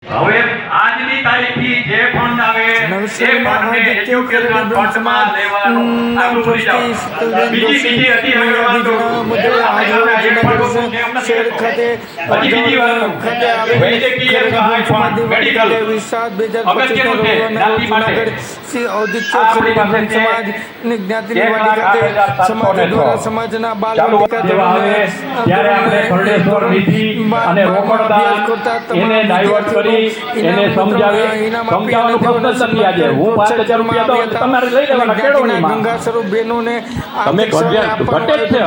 હવે આજની તારીખથી જે ફંડ આવે એ ફંડને એજ્યુકેશન ફંડમાં લેવાનું આગળ વધી જાઓ. બીજી અધિકારીઓમાં તો શહેર ખાતે વૈદ્યકીય સહાય ફંડ મેડિકલ અગત્યનું છે જ્ઞાતિ માટે. જ્ઞાતિની વાડી ખાતે સમાજ દ્વારા સમાજના બાલ ત્યારે આપણે ખરડેશ્વર નિધિ અને રોકડદાન એને ડાયવર્ટ કરી એને સમજાવવાનો પ્રશ્ન જ નથી. આજે હું 5000 રૂપિયા દઉં તમારે લઈ લેવાના કેળવણીમાં. ગંગા સ્વરૂપ બહેનોને તમે ઘટે જ છે.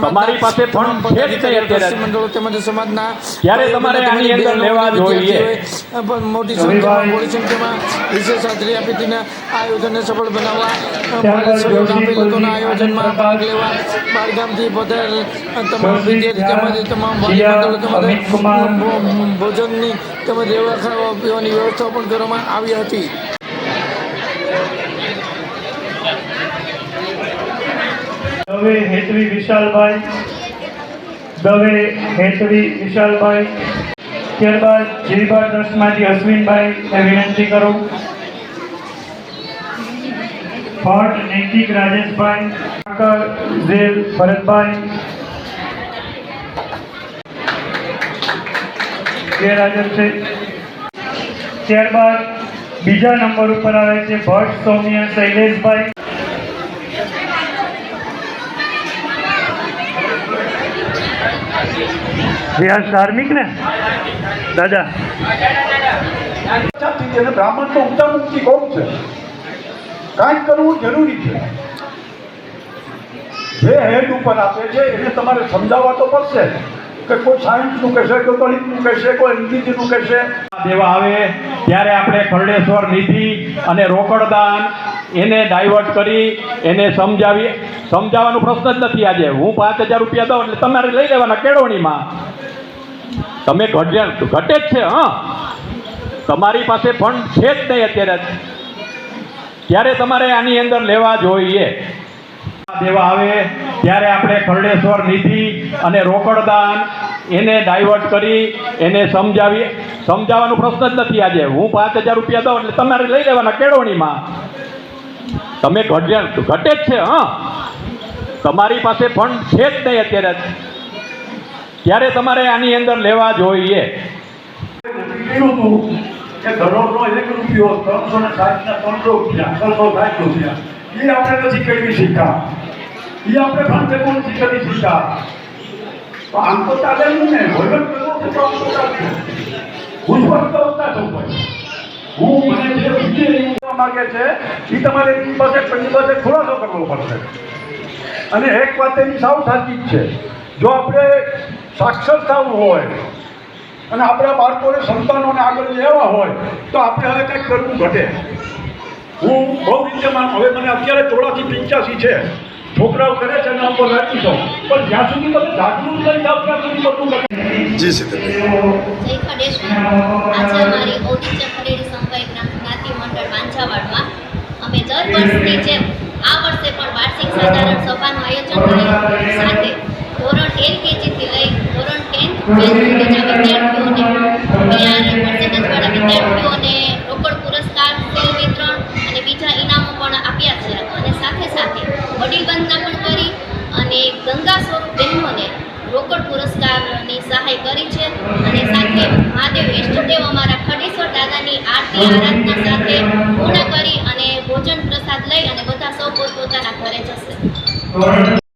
તમારી પાસે ફંડ છે જ નહીં અત્યારે. મંડળો તેમજ સમાજના ત્યારે તમારે આની અંદર લેવા જોઈએ. મોટી સંખ્યામાં મોટી સંખ્યામાં વિશેષ હાજરી આપી તેના આયોજનને સફળ બનાવવા સહયોગ આપેલ લોકોના આયોજનમાં ભાગ લેવા બાળગામથી પધારેલ તમામ વિદ્યાર્થી તેમજ તમામ મંડળો તેમજ ભોજનની તેમજ રહેવા ખાવા પીવાની વ્યવસ્થા પણ કરવામાં આવી હતી. દવે હેતવી વિશાલભાઈ, ત્યારબાદ જીરીબાર ટ્રસ્ટમાંથી અશ્વિનભાઈ વિનંતી કરું. ભટ્ટ નૈતિક રાજેશભાઈ, ઝેલ ભરતભાઈ, ગેરહાજર છે. ત્યારબાદ બીજા નંબર ઉપર આવે છે ભટ્ટ સૌમ્ય શૈલેષભાઈ. વ્યાસ ધાર્મિક ને દાદા બ્રાહ્મણ તો ઊંચા મુક્તિ કોમ છે, કાંઈક કરવું જરૂરી છે. જે હેડ ઉપર આપે છે એને તમારે સમજાવવા તો પડશે કે કોઈ સાયન્સનું કહેશે, કોઈ ગણિતનું કહેશે, કોઈ અંગ્રેજીનું કહેશે. દેવા આવે ત્યારે આપણે ખરડેશ્વર નિધિ અને રોકડદાન એને ડાયવર્ટ કરી એને સમજાવવાનો પ્રશ્ન જ નથી. આજે હું 5000 રૂપિયા દઉં એટલે તમારે લઈ લેવાના કેળવણીમાં. તમે ઘટે જ છે. તમારી પાસે ફંડ છે જ નહીં અત્યારે. ત્યારે તમારે આની અંદર લેવા જોઈએ. દેવા આવે ત્યારે આપણે ખરડેશ્વર નિધિ અને રોકડદાન એને ડાયવર્ટ કરી એને સમજાવવાનો પ્રશ્ન જ નથી. આજે હું 5000 રૂપિયા દઉં એટલે તમારે લઈ લેવાના કેળવણીમાં. તમે ઘટે જ છે. તમારી પાસે ફંડ છે જ નહીં અત્યારે. ત્યારે તમારે આની અંદર લેવા જોઈએ. દરરોજનો 1 રૂપિયો 360 ના 300 રૂપિયા 360 રૂપિયા એ આપણે નથી કેળવી શીખા. એ આપણે ફંડ ભેગું નથી કરી શીખા. તો આમ તો ચાલે નહીં ને. વહીવટ કરવો છે તો આમ તો ચાલશે. હું સ્પષ્ટતા છું ભાઈ. હું મને જે વિજય માગે છે એ તમારે એની પાસે ખુલાસો કરવો પડશે. અને એક વાત એની સાવ સાચી જ છે, જો આપણે સાક્ષર થવું હોય અને આપણા બાળકોને સંતાનોને આગળ લેવા હોય તો આપણે હવે કંઈક કરવું ઘટે. હું બહુ વિદ્યમાન, હવે મને અત્યારે 84-85 છે, છોકરાઓ કરે છે એના ઉપર રાખી દો, પણ જ્યાં સુધી તમે જાગૃત થઈ જાવ ત્યાં સુધી બધું કરે. જય ખડેશ્વર. આજે અમારી ઔદિત્ય ખરેડી સમવાય જ્ઞાતિ મંડળ વાંછાવાડમાં અમે દર વર્ષની જેમ આ વર્ષે પણ વાર્ષિક સાધારણ સભાનું આયોજન કર્યું. સાથે ધોરણ LKG થી લઈ ધોરણ 10 સુધીના વિદ્યાર્થીઓને રોકડ પુરસ્કાર, સેલ વિતરણ અને બીજા ઇનામો પણ આપ્યા છે. અને સાથે સાથે વડીલ વંદના પણ કરી અને ગંગા સ્વરૂપ બહેનોને રોકડ પુરસ્કારની સહાય કરી છે. અને સાથે મહાદેવ ઇષ્ટદેવ અમારા ખડેશ્વર દાદાની આરતી આરાધના સાથે પૂર્ણ કરી અને ભોજન પ્રસાદ લઈ અને બધા સૌ પોતપોતાના ઘરે જશે.